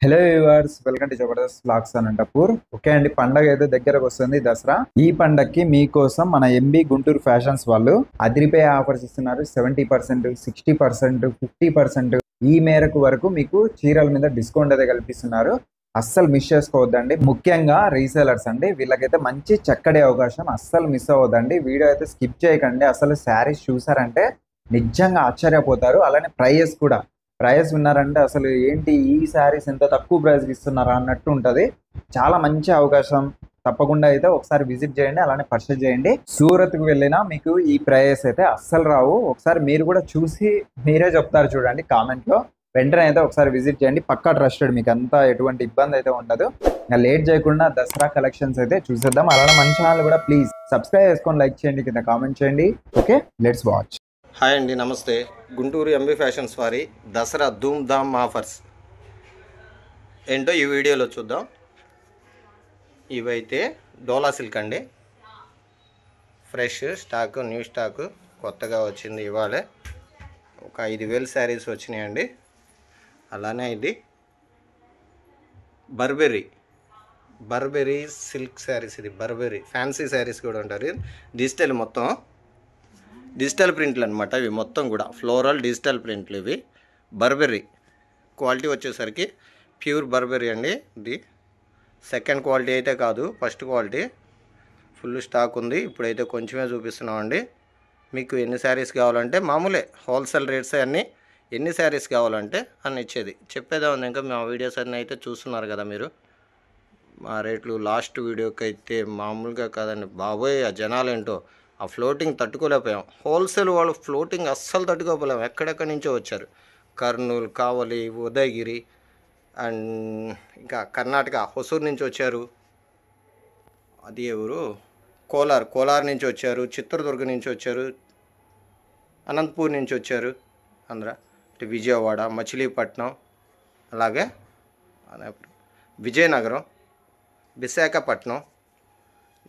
Hello viewers, welcome to Jabardasth vlogs Anantapur. Okay అండి, పండగ అయితే దగ్గరకు వస్తుంది, దసరా. ఈ పండగకి మీకోసం మన ఎంబీ గుంటూరు ఫ్యాషన్స్ వాళ్ళు అదిరిపోయే ఆఫర్స్ ఇస్తున్నారు. 70%, 60%, 50% ఈ మేరకు వరకు మీకు చీరల మీద డిస్కౌంట్ అయితే కల్పిస్తున్నారు. అస్సలు మిస్ చేసుకోవద్దండి. ముఖ్యంగా రీసేలర్స్ అండి, వీళ్ళకైతే మంచి చక్కటి అవకాశం. అస్సలు మిస్ అవ్వద్దండి. వీడియో అయితే స్కిప్ చేయకండి. అసలు శారీస్ చూసారంటే నిజంగా ఆశ్చర్యపోతారు. అలానే ప్రైస్ కూడా, ప్రైస్ విన్నారంటే అసలు ఏంటి ఈ శారీస్ ఎంత తక్కువ ప్రైస్కి ఇస్తున్నారా అన్నట్టు ఉంటుంది. చాలా మంచి అవకాశం. తప్పకుండా అయితే ఒకసారి విజిట్ చేయండి, అలానే పర్చేజ్ చేయండి. సూరత్కి వెళ్ళినా మీకు ఈ ప్రైస్ అయితే అస్సలు రావు. ఒకసారి మీరు కూడా చూసి మీరే చెప్తారు, చూడండి కామెంట్లో. వెంటనే అయితే ఒకసారి విజిట్ చేయండి, పక్కా ట్రస్టెడ్. మీకు అంతా ఎటువంటి ఇబ్బంది అయితే ఉండదు. ఇంకా లేట్ చేయకుండా దసరా కలెక్షన్స్ అయితే చూసేద్దాం. అలానే మన ఛానల్ కూడా ప్లీజ్ సబ్స్క్రైబ్ చేసుకొని లైక్ చేయండి, కింద కామెంట్ చేయండి. Okay, let's watch. హాయ్ అండి, నమస్తే. గుంటూరు ఎంబీ ఫ్యాషన్స్ వారి దసరా ధూమ్ ధామ్ ఆఫర్స్ ఏంటో ఈ వీడియోలో చూద్దాం. ఇవైతే డోలా సిల్క్ అండి, ఫ్రెష్ స్టాకు, న్యూ స్టాకు కొత్తగా వచ్చింది ఇవాళే. ఒక 5,000 శారీస్ వచ్చినాయండి. అలానే ఇది బర్బెరీ సిల్క్ శారీస్. ఇది బర్బెరీ ఫ్యాన్సీ శారీస్ కూడా ఉంటారు. డిజిటల్ ప్రింట్లు అనమాట. ఇవి మొత్తం కూడా ఫ్లోరల్ డిజిటల్ ప్రింట్లు. ఇవి బర్బెరీ క్వాలిటీ వచ్చేసరికి ప్యూర్ బర్బెరీ అండి. ఇది సెకండ్ క్వాలిటీ అయితే కాదు, ఫస్ట్ క్వాలిటీ. ఫుల్ స్టాక్ ఉంది. ఇప్పుడైతే కొంచెమే చూపిస్తున్నామండి. మీకు ఎన్ని శారీస్ కావాలంటే మామూలే, హోల్సేల్ రేట్స్ అన్నీ. ఎన్ని శారీస్ కావాలంటే అన్ని ఇచ్చేది. చెప్పేదే ఉంది. ఇంకా మా వీడియోస్ అన్నీ అయితే చూస్తున్నారు కదా మీరు. మా రేట్లు లాస్ట్ వీడియోకి అయితే మామూలుగా కాదండి బాబోయ్. ఆ జనాలు ఏంటో, ఆ ఫ్లోటింగ్ తట్టుకోలేకపోయాం. హోల్సేల్ వాళ్ళు ఫ్లోటింగ్ అస్సలు తట్టుకోలేకపోయాం. ఎక్కడెక్కడి నుంచో వచ్చారు. కర్నూలు, కావలి, ఉదయగిరి అండ్ ఇంకా కర్ణాటక హొసూరు నుంచి వచ్చారు. అది ఎవరు, కోలార్ నుంచి వచ్చారు. చిత్రదుర్గ నుంచి వచ్చారు. అనంతపూర్ నుంచి వచ్చారు. ఆంధ్ర, విజయవాడ, మచిలీపట్నం, అలాగే విజయనగరం, విశాఖపట్నం,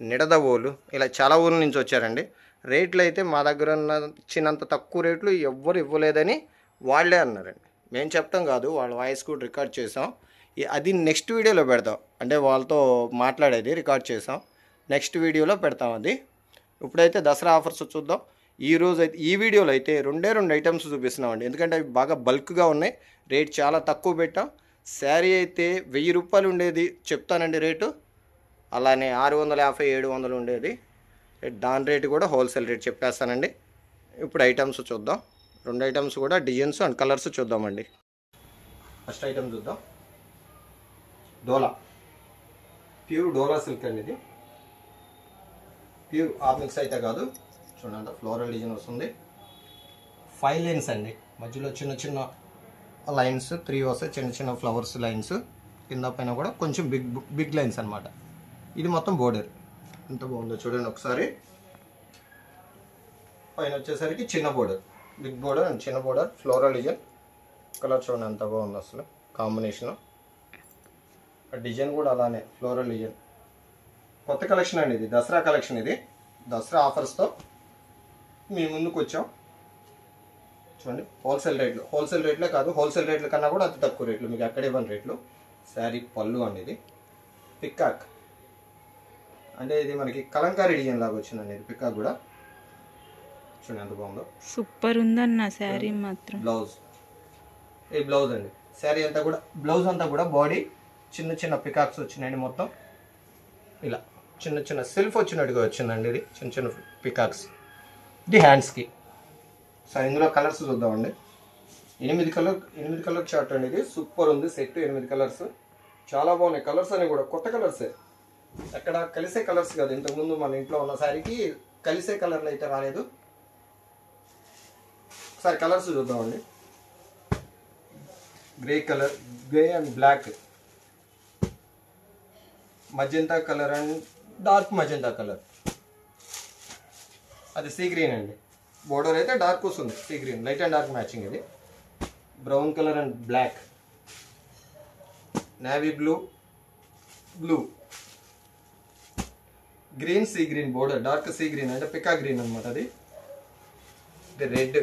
నిడదవోలు, ఇలా చాలా ఊర్ల నుంచి వచ్చారండి. రేట్లు అయితే మా దగ్గర చిన్నంత తక్కువ రేట్లు ఎవ్వరు ఇవ్వలేదని వాళ్ళే అన్నారండి. మేము చెప్పడం కాదు, వాళ్ళ వాయిస్ కూడా రికార్డ్ చేసాం. అది నెక్స్ట్ వీడియోలో పెడతాం. అంటే వాళ్ళతో మాట్లాడేది రికార్డ్ చేసాం. నెక్స్ట్ వీడియోలో పెడతాం అది. ఇప్పుడైతే దసరా ఆఫర్స్ చూద్దాం. ఈరోజు అయితే ఈ వీడియోలో అయితే రెండు ఐటమ్స్ చూపిస్తున్నామండి. ఎందుకంటే అవి బాగా బల్క్గా ఉన్నాయి. రేట్ చాలా తక్కువ పెట్టాం. శారీ అయితే 1000 రూపాయలు ఉండేది చెప్తానండి రేటు. అలానే 650, 700 ఉండేది. దాని రేటు కూడా హోల్సేల్ రేట్ చెప్పేస్తానండి. ఇప్పుడు ఐటమ్స్ చూద్దాం. 2 ఐటమ్స్ కూడా డిజైన్స్ అండ్ కలర్స్ చూద్దామండి. ఫస్ట్ ఐటమ్ చూద్దాం. ప్యూర్ డోలా సిల్క్ అండి. ఇది ప్యూర్ ఆర్మిక్స్ అయితే కాదు. చూడండి, ఫ్లోరల్ డిజైన్ వస్తుంది. 5 లైన్స్ అండి. మధ్యలో చిన్న చిన్న లైన్స్ 3 వస్తాయి. చిన్న చిన్న ఫ్లవర్స్ లైన్స్. కింద పైన కూడా కొంచెం బిగ్ లైన్స్ అనమాట. ఇది మొత్తం బోర్డర్. ఎంత బాగుందో చూడండి ఒకసారి. పైన వచ్చేసరికి చిన్న బోర్డర్, బిగ్ బోర్డర్ అండ్ చిన్న బోర్డర్, ఫ్లోరల్ డిజైన్. కలర్ చూడండి ఎంత బాగుంది అసలు కాంబినేషన్. డిజైన్ కూడా అలానే ఫ్లోరల్ డిజైన్. కొత్త కలెక్షన్ అండి ఇది, దసరా కలెక్షన్. ఇది దసరా ఆఫర్స్తో మీ ముందుకు వచ్చాం. చూడండి, హోల్సేల్ రేట్లే కాదు, హోల్సేల్ రేట్ల కన్నా కూడా అతి తక్కువ రేట్లు, మీకు ఎక్కడ ఇవ్వని రేట్లు. శారీ పళ్ళు అండి. ఇది పికాక్ అంటే ఇది మనకి కలంకారీ డిజైన్ లాగా వచ్చిందండి. ఇది పికాక్ కూడా చూడండి ఎంత బాగుందో. సూపర్ ఉందన్న శారీ మాత్రం. ఈ బ్లౌజ్ అండి. శారీ అంతా కూడా, బ్లౌజ్ అంతా కూడా బాడీ చిన్న చిన్న పికాక్స్ వచ్చినాయండి. మొత్తం ఇలా చిన్న చిన్న సెల్ఫ్ వచ్చినట్టుగా వచ్చిందండి. ఇది చిన్న చిన్న పికాక్స్. ఇది హ్యాండ్స్కి. సో ఇందులో కలర్స్ చూద్దామండి. 8 కలర్ చార్ట్ అండి. ఇది సూపర్ ఉంది సెట్. 8 కలర్స్ చాలా బాగున్నాయి. కలర్స్ అని కూడా కొత్త కలర్సే, ఎక్కడ కలిసే కలర్స్ కాదు. ఇంతకుముందు మన ఇంట్లో ఉన్న శారీకి కలిసే కలర్లు అయితే రాలేదు. ఒకసారి కలర్స్ చూద్దామండి. Grey and black, magenta colour and dark magenta colour. అది సీ గ్రీన్ అండి. బోర్డర్ అయితే డార్క్ వస్తుంది, sea green, light and dark matching. ఇది brown colour and black, navy blue, green, sea green border, dark sea green అంటే పికా green అనమాట. అది red,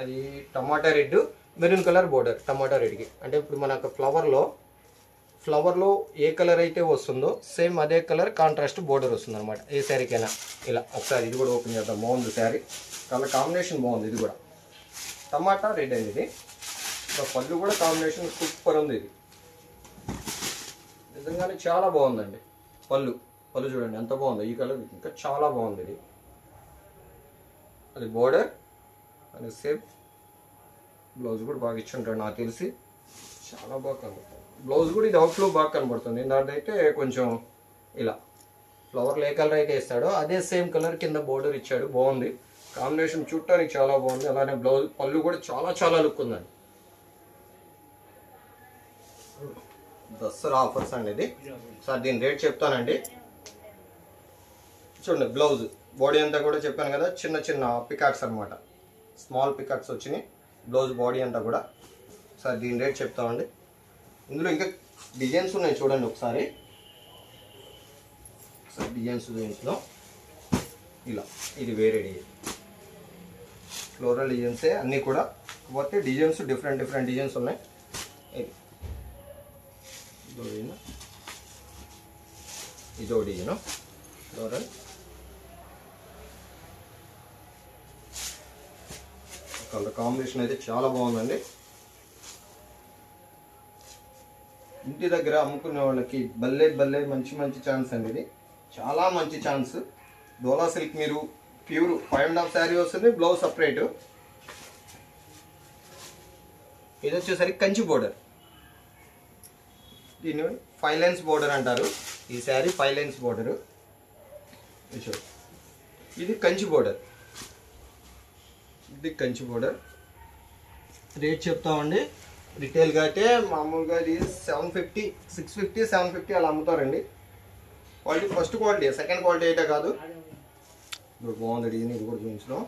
అది tomato red, maroon colour border tomato రెడ్కి. అంటే ఇప్పుడు మనకు ఫ్లవర్లో ఫ్లవర్లో ఏ కలర్ అయితే వస్తుందో సేమ్ అదే కలర్ కాంట్రాస్ట్ బోర్డర్ వస్తుంది అనమాట ఏ శారీకైనా. ఇలా ఒకసారి ఇది కూడా ఓపెన్ చేద్దాం. బాగుంది శారీ, కలర్ కాంబినేషన్ బాగుంది. ఇది కూడా టమాటా రెడ్ అండి. ఇది పళ్ళు కూడా కాంబినేషన్ సూపర్ ఉంది. ఇది నిజంగానే చాలా బాగుందండి. పళ్ళు చూడండి ఎంత బాగుందో. ఈ కలర్ ఇంకా చాలా బాగుంది. ఇది అది బోర్డర్ అని సేమ్ బ్లౌజ్ కూడా బాగా ఇచ్చి ఉంటాడు నాకు తెలిసి. చాలా బాగా కనబడుతుంది బ్లౌజ్ కూడా. ఇది అవుట్లో బాగా కనబడుతుంది. దాంట్లో కొంచెం ఇలా ఫ్లవర్లు ఏ కలర్ అయితే ఇస్తాడో అదే సేమ్ కలర్ కింద బోర్డర్ ఇచ్చాడు. బాగుంది కాంబినేషన్, చూడటానికి చాలా బాగుంది. అలానే బ్లౌజ్ పళ్ళు కూడా చాలా లుక్ ఉందండి. దసరా ఆఫర్స్ అండి ఇది. సార్ దీని రేట్ చెప్తానండి. చూడండి బ్లౌజ్ బాడీ అంతా కూడా చెప్పాను కదా, చిన్న పికాక్స్ అనమాట, స్మాల్ పికాక్స్ వచ్చినాయి బ్లౌజ్ బాడీ అంతా కూడా. సార్ దీని రేట్ చెప్తామండి. ఇందులో ఇంకా డిజైన్స్ ఉన్నాయి చూడండి ఒకసారి. డిజైన్స్లో ఇలా ఇది వేరే డిజైన్, ఫ్లోరల్ డిజైన్సే అన్నీ కూడా. కాకపోతే డిజైన్స్ డిఫరెంట్ డిజైన్స్ ఉన్నాయి. ఇదో డిజైన్ ఫ్లోరల్. కలర్ కాంబినేషన్ అయితే చాలా బాగుందండి. ఇంటి దగ్గర అమ్ముకునే వాళ్ళకి భలే మంచి ఛాన్స్ అండి. ఇది చాలా మంచి ఛాన్స్. డోలా సిల్క్ మీరు ప్యూర్ 5.5 శారీ వస్తుంది, బ్లౌజ్ సపరేట్. ఇది వచ్చేసరికి కంచి బోర్డర్. దీన్ని 5 లైన్స్ బోర్డర్ అంటారు. ఈ శారీ 5 లైన్స్ బోర్డరు. ఇది కంచి బోర్డర్. ఇది కంచి బోర్డర్. రేట్ చెప్తామండి. రిటైల్గా అయితే మామూలుగా ఇది 750, 650, 750 అలా అమ్ముతారండి. Quality first quality, second quality అయితే కాదు. ఇప్పుడు బాగుంది డిజైన్. ఇది కూడా చూపించడం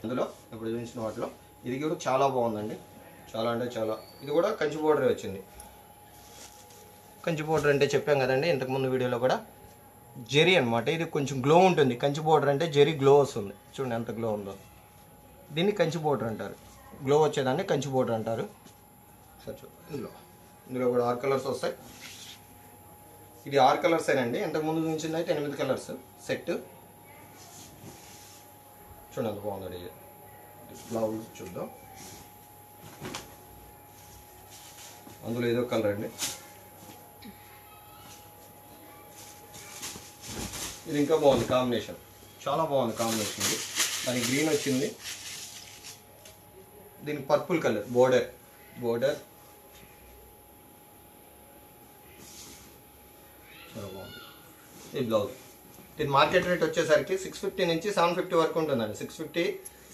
అందులో ఇప్పుడు చూపించిన వాటిలో ఇది కూడా చాలా బాగుందండి. చాలా అంటే చాలా. ఇది కూడా కంచి బోర్డర్ వచ్చింది. కంచి బోర్డర్ అంటే చెప్పాం కదండి ఇంతకుముందు వీడియోలో కూడా. జెరీ అనమాట. ఇది కొంచెం గ్లో ఉంటుంది. కంచి బోర్డర్ అంటే జెరీ గ్లో వస్తుంది. చూడండి ఎంత గ్లో ఉందో. దీన్ని కంచి బోర్డర్ అంటారు. గ్లో వచ్చేదాన్ని కంచి బోర్డర్ అంటారు. సరే ఇందులో కూడా 6 కలర్స్ వస్తాయి. ఇది 6 కలర్స్ ఏనండి. ఇంతకుముందు చూపించింది అయితే 8 కలర్స్ సెట్. చూడండి ఎంత బాగుంది. బ్లౌజ్ చూద్దాం. అందులో ఏదో కలర్ అండి. ఇది ఇంకా బాగుంది కాంబినేషన్, చాలా బాగుంది కాంబినేషన్. ఇది దానికి గ్రీన్ వచ్చింది. దీనికి పర్పుల్ కలర్ బోర్డర్ చాలా బాగుంది. ఈ బ్లౌజ్. దీని మార్కెట్ రేట్ వచ్చేసరికి 650 నుంచి 750 వరకు ఉంటుందండి. 650,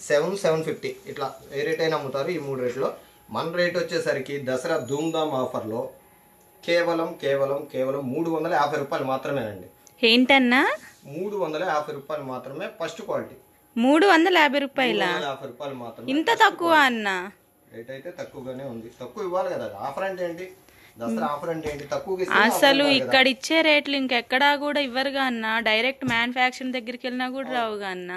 750 ఇట్లా ఏ రేట్ అయినా అమ్ముతారు ఈ 3 రేట్లో. మన రేట్ వచ్చేసరికి దసరా ధూమ్ధామ్ ఆఫర్లో కేవలం 350 రూపాయలు మాత్రమేనండి. ఏంటన్నా 350 రూపాయలు మాత్రమే. ఫస్ట్ క్వాలిటీ 350 రూపాయల? 350 రూపాయలు మాత్రమే. ఇంత తక్కువ అన్న? రేట్ అయితే తక్కువగానే ఉంది. తక్కువ ఇవ్వాలి కదా. ఆఫర్ అంటే ఏంటి, దసరా ఆఫర్ అంటే ఏంటి, తక్కువ. అసలు ఇక్కడ ఇచ్చే రేట్లు ఇంకెక్కడా కూడా ఇవ్వరుగా అన్న. డైరెక్ట్ మ్యానుఫ్యాక్చరింగ్ దగ్గరికి వెళ్ళినా కూడా రావుగా అన్న.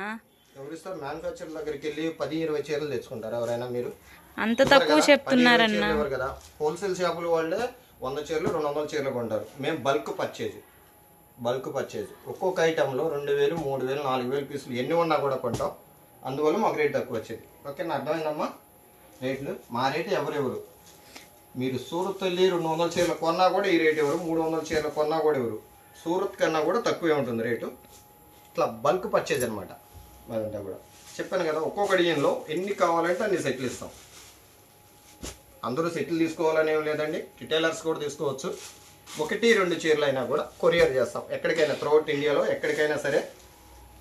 ఎవరు ఇస్తారు? మ్యానుఫ్యాక్చర్ దగ్గరికి వెళ్ళి 10-20 చీరలు తెచ్చుకుంటారు ఎవరైనా? మీరు అంత తక్కువ చెప్తున్నారన్న. కదా హోల్సేల్ షాపుల వాళ్ళే 100 చీరలు 200 చీరలు కొంటారు. మేము బల్క్ పర్చేజ్ ఒక్కొక్క ఐటెంలో 2000, 3000, 4000 పీసులు ఎన్ని ఉన్నా కూడా కొంటాం. అందువల్ల మాకు రేట్ తక్కువ వచ్చేది. ఓకే నా అర్థమైందమ్మా. రేట్లు మా రేటు ఎవరెవరు. మీరు సూరత్ వెళ్ళి 200 చీరలు కొన్నా కూడా ఈ రేట్ ఎవరు, 300 చీరలు కొన్నా కూడా ఎవరు. సూరత్ కన్నా కూడా తక్కువే ఉంటుంది రేటు. ఇట్లా బల్క్ పర్చేజ్ అనమాట. అదంతా కూడా చెప్పాను కదా. ఒక్కొక్క డిజైన్లో ఎన్ని కావాలంటే అన్ని సెట్లు ఇస్తాం. అందరూ సెట్లు తీసుకోవాలని ఏం లేదండి. రిటైలర్స్ కూడా తీసుకోవచ్చు. 1-2 చీరలు అయినా కూడా కొరియర్ చేస్తాం. ఎక్కడికైనా త్రూఅవుట్ ఇండియాలో ఎక్కడికైనా సరే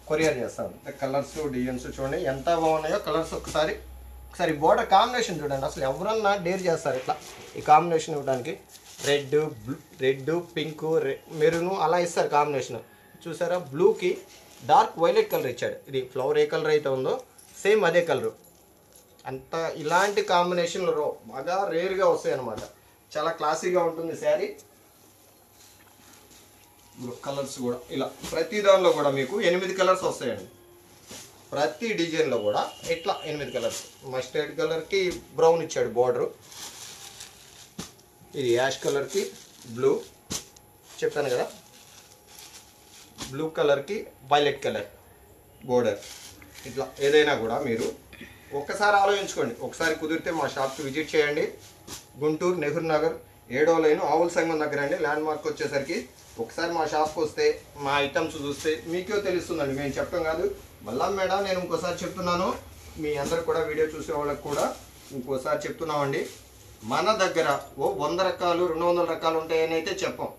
కొరియర్ చేస్తాం. కలర్స్ డిజైన్స్ చూడండి ఎంత బాగున్నాయో. కలర్స్ ఒకసారి బోర్డర్ కాంబినేషన్ చూడండి. అసలు ఎవరన్నా డేర్ చేస్తారు ఇట్లా ఈ కాంబినేషన్ ఇవ్వడానికి. రెడ్, పింక్, మెరూన్ అలా ఇస్తారు కాంబినేషన్. చూసారా బ్లూకి డార్క్ వైలెట్ కలర్ ఇచ్చాడు. ఇది ఫ్లవర్ ఏ కలర్ అయితే ఉందో సేమ్ అదే కలరు. అంత ఇలాంటి కాంబినేషన్లు బాగా రేర్గా వస్తాయి అన్నమాట. చాలా క్లాసీగా ఉంటుంది శారీ. కలర్స్ కూడా ఇలా ప్రతి దానిలో కూడా మీకు 8 కలర్స్ వస్తాయండి. ప్రతి డిజైన్లో కూడా ఇట్లా 8 కలర్స్. మస్టర్డ్ కలర్కి బ్రౌన్ ఇచ్చాడు బార్డరు. ఇది యాష్ కలర్కి బ్లూ చెప్పాను కదా, బ్లూ కలర్కి వైలెట్ కలర్ బోర్డర్. ఇట్లా ఏదైనా కూడా మీరు ఒక్కసారి ఆలోచించుకోండి. ఒకసారి కుదిరితే మా షాప్కి విజిట్ చేయండి. గుంటూరు నెహ్రూ నగర్ 7వ లైన్ ఆవుల సంఘం దగ్గర అండి. ల్యాండ్ మార్క్ వచ్చేసరికి ఒకసారి మా షాప్కి వస్తే మా ఐటమ్స్ చూస్తే మీకే తెలుస్తుందండి. మేము చెప్పడం కాదు. మళ్ళా మేడం నేను ఇంకోసారి చెప్తున్నాను, మీ అందరు కూడా వీడియో చూసే వాళ్ళకి కూడా ఇంకోసారి చెప్తున్నామండి. మన దగ్గర 100 రకాలు 200 రకాలు ఉంటాయని అయితే చెప్పం.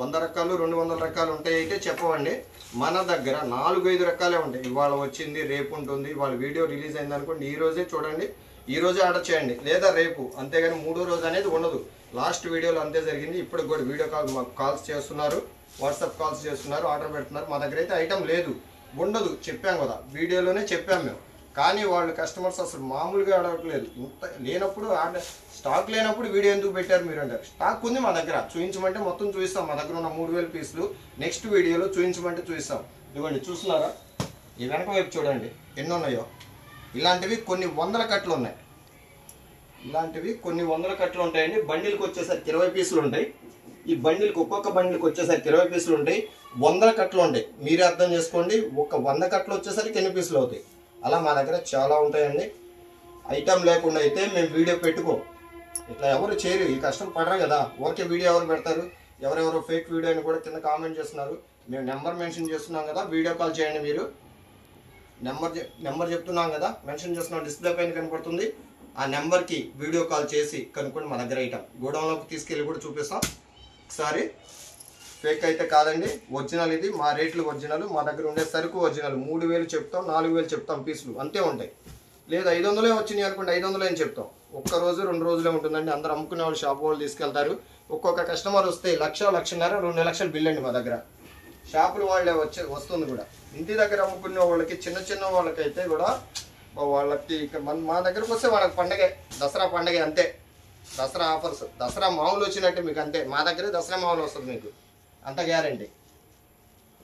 100 రకాలు 200 రకాలు ఉంటాయైతే చెప్పమండి. మన దగ్గర 4-5 రకాలే ఉంటాయి. ఇవాళ వచ్చింది, రేపు ఉంటుంది. ఇవాళ వీడియో రిలీజ్ అయింది అనుకోండి, ఈ రోజే చూడండి, ఈ రోజే ఆర్డర్ చేయండి, లేదా రేపు. అంతేగాని 3వ రోజు అనేది ఉండదు. లాస్ట్ వీడియోలో అంతే జరిగింది. ఇప్పుడు కూడా వీడియో కాల్ మాకు కాల్స్ చేస్తున్నారు, వాట్సాప్ కాల్స్ చేస్తున్నారు, ఆర్డర్ పెడుతున్నారు. మా దగ్గర అయితే ఐటమ్ లేదు, ఉండదు. చెప్పాం కదా, వీడియోలోనే చెప్పాం మేము. కానీ వాళ్ళు కస్టమర్స్ అసలు మామూలుగా అడగట్లేదు. ఇంత లేనప్పుడు ఆర్డర్, స్టాక్ లేనప్పుడు వీడియో ఎందుకు పెట్టారు మీరు అంటారు. స్టాక్ ఉంది మా దగ్గర, చూపించమంటే మొత్తం చూపిస్తాం. మా దగ్గర ఉన్న 3000 పీసులు నెక్స్ట్ వీడియోలో చూపించమంటే చూపిస్తాం. ఇదిగోండి, చూస్తున్నారా? ఈ వెనక వైపు చూడండి ఎన్ని ఉన్నాయో. ఇలాంటివి కొన్ని 100 కట్టలు ఉన్నాయి. ఇలాంటివి కొన్ని 100 కట్టలు ఉంటాయండి. బండిల్కి వచ్చేసరికి 20 పీసులు ఉంటాయి. ఈ బండిల్కి ఒక్కొక్క బండిల్కి వచ్చేసరికి 20 పీసులు ఉంటాయి. 100 కట్టలు ఉంటాయి. మీరే అర్థం చేసుకోండి, ఒక 100 కట్టలు వచ్చేసరికి ఎన్ని పీసులు అవుతాయి. అలా మా దగ్గర చాలా ఉంటాయండి. ఐటమ్ లేకుండా అయితే మేము వీడియో పెట్టుకోం. ఇట్లా ఎవరు చేయరు, ఈ కష్టం పడరు కదా. ఓకే, వీడియో ఎవరు పెడతారు? ఎవరెవరో ఫేక్ వీడియో అని కూడా కింద కామెంట్ చేస్తున్నారు. మేము నెంబర్ మెన్షన్ చేస్తున్నాం కదా, వీడియో కాల్ చేయండి. మీరు నెంబర్ చెప్తున్నాం కదా, మెన్షన్ చేస్తున్నాం, డిస్ప్లే పైన కనపడుతుంది. ఆ నెంబర్కి వీడియో కాల్ చేసి కనుక్కోండి. మా దగ్గర ఐటమ్ గోడౌన్లోకి తీసుకెళ్ళి కూడా చూపిస్తాం. ఒకసారి ఫేక్ అయితే కాదండి, ఒరిజినల్. ఇది మా రేట్లు ఒరిజినల్. మా దగ్గర ఉండే సరుకు ఒరిజినల్. 3000 చెప్తాం, 4000 చెప్తాం పీసులు, అంతే ఉంటాయి. లేదు 500 వచ్చినాయి అనుకోండి, 500 అని చెప్తాం. ఒక్క రోజు 2 రోజులే ఉంటుందండి. అందరూ అమ్ముకునే వాళ్ళు, షాప్ వాళ్ళు తీసుకెళ్తారు. ఒక్కొక్క కస్టమర్ వస్తే 1,00,000, 1,50,000, 2 లక్షలు బిల్ అండి మా దగ్గర. షాపులు వాళ్ళే వస్తుంది కూడా. ఇంటి దగ్గర అమ్ముకునే వాళ్ళకి, చిన్న వాళ్ళకైతే కూడా వాళ్ళకి మా దగ్గరకు వస్తే వాళ్ళకి పండగే, దసరా పండగే అంతే. దసరా ఆఫర్స్, దసరా మామూలు వచ్చినట్టే మీకు అంతే. మా దగ్గరే దసరా మామూలు వస్తుంది మీకు, అంత గ్యారంటీ.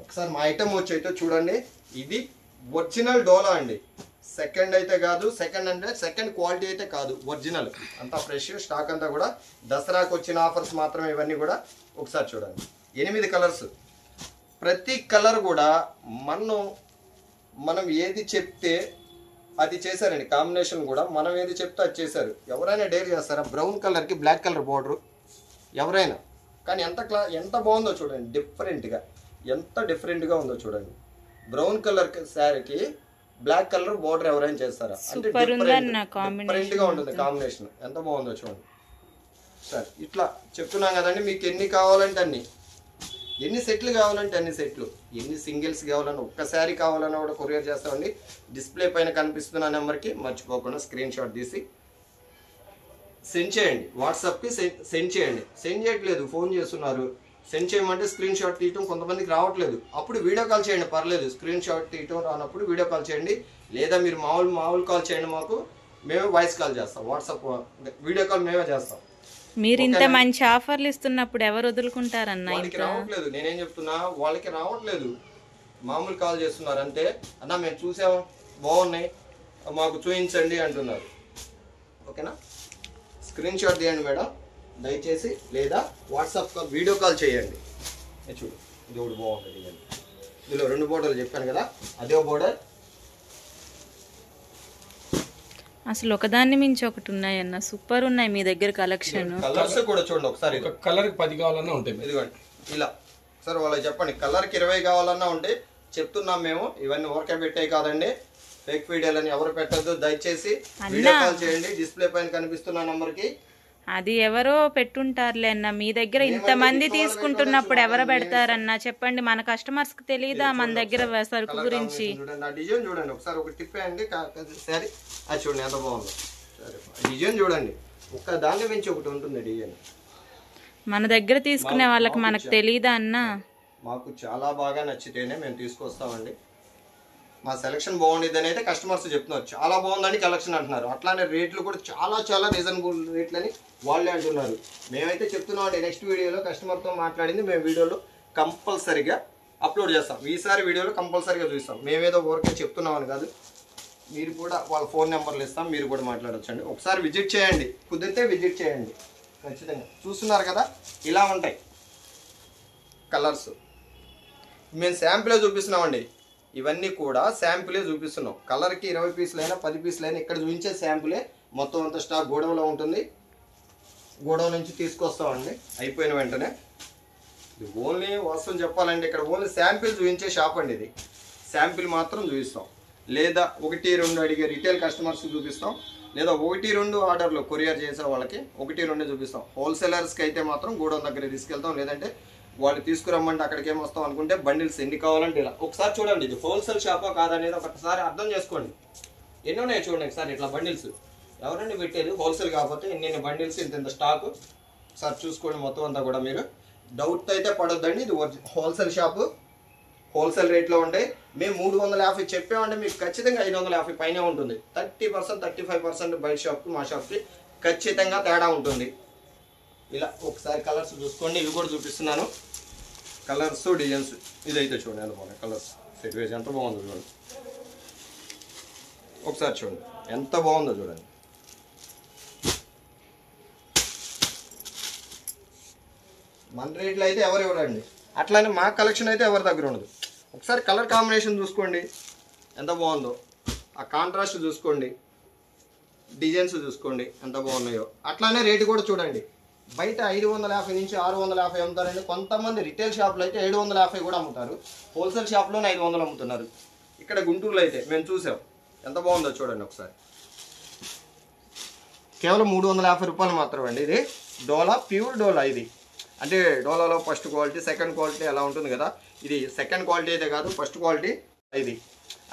ఒకసారి మా ఐటమ్ వచ్చి అయితే చూడండి. ఇది ఒరిజినల్ డోలా అండి. సెకండ్ అయితే కాదు, సెకండ్ అంటే సెకండ్ క్వాలిటీ అయితే కాదు, ఒరిజినల్. అంతా ఫ్రెష్ స్టాక్ అంతా కూడా. దసరాకు వచ్చిన ఆఫర్స్ మాత్రమే ఇవన్నీ కూడా. ఒకసారి చూడండి, 8 కలర్స్. ప్రతి కలర్ కూడా మనం ఏది చెప్తే అది చేశారండి. కాంబినేషన్ కూడా మనం ఏది చెప్తే అది చేశారు. ఎవరైనా డేర్ చేస్తారా? బ్రౌన్ కలర్కి బ్లాక్ కలర్ బార్డరు ఎవరైనా. కానీ ఎంత బాగుందో చూడండి, డిఫరెంట్గా, ఎంత డిఫరెంట్గా ఉందో చూడండి. బ్రౌన్ కలర్ శారీకి బ్లాక్ కలర్ బార్డర్ ఎవరైనా చేస్తారా? అంటే డిఫరెంట్గా ఉంటుంది కాంబినేషన్. ఎంత బాగుందో చూడండి. సరే, ఇట్లా చెప్తున్నాం కదండి. మీకు ఎన్ని కావాలంటే అన్ని, ఎన్ని సెట్లు కావాలంటే అన్ని సెట్లు, ఎన్ని సింగిల్స్ కావాలన్నా, ఒక్క శారీ కావాలన్నా కూడా కొరియర్ చేస్తామండి. డిస్ప్లే పైన కనిపిస్తున్న నెంబర్కి మర్చిపోకుండా స్క్రీన్ షాట్ తీసి సెండ్ చేయండి. వాట్సాప్కి సెండ్ చేయండి. సెండ్ చేయట్లేదు, ఫోన్ చేస్తున్నారు. సెండ్ చేయమంటే స్క్రీన్ షాట్ తీయటం కొంతమందికి రావట్లేదు. అప్పుడు వీడియో కాల్ చేయండి, పర్లేదు. స్క్రీన్ షాట్ తీయటం రానప్పుడు వీడియో కాల్ చేయండి. లేదా మీరు మామూలు కాల్ చేయండి మాకు, మేమే వాయిస్ కాల్ చేస్తాం. వాట్సాప్ వీడియో కాల్ మేమే చేస్తాం. మీరు ఇంత మంచి ఆఫర్లు ఇస్తున్నప్పుడు ఎవరు వదులుకుంటారన్న? వాళ్ళకి రావట్లేదు. నేనేం చెప్తున్నా, వాళ్ళకి రావట్లేదు. మామూలు కాల్ చేస్తున్నారు అంతే. అన్న మేము చూసాము, బాగున్నాయి, మాకు చూపించండి అంటున్నారు. ఓకేనా? స్క్రీన్ షాట్ తీయండి మేడం దయచేసి, లేదా వాట్సాప్ కాల్, వీడియో కాల్ చేయండి. చూడు, ఇది ఒకటి బాగుంటుంది. ఇందులో 2 బోర్డర్లు చెప్పాను కదా, అదే బోర్డర్. అసలు ఒకదాన్ని మించి ఒకటి ఉన్నాయన్న, సూపర్ ఉన్నాయి మీ దగ్గర కలెక్షన్. కలర్స్ కూడా చూడండి ఒకసారి. కలర్ 10 కావాలన్నా ఉంటాయి. ఇదిగోండి ఇలా. సార్ వాళ్ళకి చెప్పండి, కలర్కి 20 కావాలన్నా ఉంటాయి. చెప్తున్నాం మేము, ఇవన్నీ ఊరకే పెట్టాయి కాదండి. ఫేక్ వీడియోలని ఎవరు పెట్టద్దు దయచేసి. వీడియో కాల్ చేయండి, డిస్ప్లే పైన కనిపిస్తున్న నంబర్కి. అది ఎవరో పెట్టుంటారులే అన్న. మీ దగ్గర ఇంతమంది తీసుకుంటున్నప్పుడు ఎవరు పెడతారన్నా చెప్పండి. మన కస్టమర్స్ కి తెలియదా మన దగ్గర సరుకు గురించి? డిజైన్ చూడండి ఒకసారి, ఒక టిప్ అండి. సరే, అది చూడండి ఎంత బాగుందో. డిజైన్ చూడండి, ఒక్క దాని మించి ఒకటి ఉంటుంది డిజైన్. మన దగ్గర తీసుకునే వాళ్ళకి మనకు తెలియదా అన్న? మాకు చాలా బాగా నచ్చితేనే మేము తీసుకొస్తామండి. మా సెలక్షన్ బాగుండేదని అయితే కస్టమర్స్ చెప్తున్నారు. చాలా బాగుందని కలెక్షన్ అంటున్నారు. అట్లానే రేట్లు కూడా చాలా రీజనబుల్ రేట్లని వాళ్ళే అంటున్నారు. మేమైతే చెప్తున్నామండి, నెక్స్ట్ వీడియోలో కస్టమర్తో మాట్లాడింది మేము వీడియోలో కంపల్సరీగా అప్లోడ్ చేస్తాం. ఈసారి వీడియోలో కంపల్సరీగా చూస్తాం. మేమేదో ఊరికే చెప్తున్నామని కాదు. మీరు కూడా వాళ్ళ ఫోన్ నెంబర్లు ఇస్తాం, మీరు కూడా మాట్లాడొచ్చండి. ఒకసారి విజిట్ చేయండి, కుదిరితే విజిట్ చేయండి. ఖచ్చితంగా చూస్తున్నారు కదా, ఇలా ఉంటాయి కలర్స్. మేము శాంపిలే చూపిస్తున్నామండి, ఇవన్నీ కూడా శాంపిలే చూపిస్తున్నాం. కలర్కి 20 పీసులైనా 10 పీసులైనా ఇక్కడ చూపించే శాంపిలే. మొత్తం అంతా స్టాక్ గోడౌన్లో ఉంటుంది, గోడౌన్ నుంచి తీసుకొస్తామండి అయిపోయిన వెంటనే. ఇది ఓన్లీ వాస్తవం చెప్పాలంటే ఇక్కడ ఓన్లీ శాంపిల్ చూపించే షాప్ అండి ఇది. శాంపిల్ మాత్రం చూపిస్తాం, లేదా 1-2 అడిగే రిటైల్ కస్టమర్స్కి చూపిస్తాం, లేదా 1-2 ఆర్డర్లు కొరియర్ చేసే వాళ్ళకి 1-2 చూపిస్తాం. హోల్సేలర్స్కి అయితే మాత్రం గోడౌన్ దగ్గర తీసుకెళ్తాం, లేదంటే వాళ్ళు తీసుకురమ్మంటే అక్కడికి ఏమొస్తాం అనుకుంటే బండిల్స్ ఎన్ని కావాలంటే ఇలా. ఒకసారి చూడండి, ఇది హోల్సేల్ షాపా కాదనేది ఒకసారి అర్థం చేసుకోండి. ఎన్ని ఉన్నాయి చూడండి ఒకసారి ఇట్లా బండిల్స్. ఎవరండి పెట్టేది హోల్సేల్ కాకపోతే ఎన్ని బండిల్స్, ఇంత స్టాక్ ఒకసారి చూసుకోండి. మొత్తం అంతా కూడా మీరు డౌట్ అయితే పడొద్దండి, ఇది హోల్సేల్ షాపు, హోల్సేల్ రేట్లో ఉంటాయి. మేము 350 చెప్పామంటే మీకు ఖచ్చితంగా 550 పైనే ఉంటుంది. 30% 35% బయట షాప్కి మా షాప్కి ఖచ్చితంగా తేడా ఉంటుంది. ఇలా ఒకసారి కలర్స్ చూసుకోండి, ఇవి కూడా చూపిస్తున్నాను. కలర్స్ డిజైన్స్ ఇదైతే చూడండి ఎంత బాగుంది, కలర్స్ సెట్ వేసి ఎంత బాగుందో చూడండి. ఒకసారి చూడండి ఎంత బాగుందో చూడండి. మన రేట్లు అయితే ఎవరు ఇవ్వరండి, అట్లానే మా కలెక్షన్ అయితే ఎవరి దగ్గర ఉండదు. ఒకసారి కలర్ కాంబినేషన్ చూసుకోండి ఎంత బాగుందో, ఆ కాంట్రాస్ట్ చూసుకోండి, డిజైన్స్ చూసుకోండి ఎంత బాగున్నాయో. అట్లానే రేటు కూడా చూడండి, బయట 550 నుంచి 650 అమ్ముతారండి. కొంతమంది రిటైల్ షాప్లో అయితే 750 కూడా అమ్ముతారు, హోల్సేల్ షాప్లోనే 500 అమ్ముతున్నారు. ఇక్కడ గుంటూరులో అయితే మేము చూసాం ఎంత బాగుందో చూడండి ఒకసారి. కేవలం 350 రూపాయలు మాత్రమే అండి. ఇది డోలా, ప్యూర్ డోలా. ఇది అంటే డోలాలో ఫస్ట్ క్వాలిటీ సెకండ్ క్వాలిటీ అలా ఉంటుంది కదా, ఇది సెకండ్ క్వాలిటీ అయితే కాదు ఫస్ట్ క్వాలిటీ. ఇది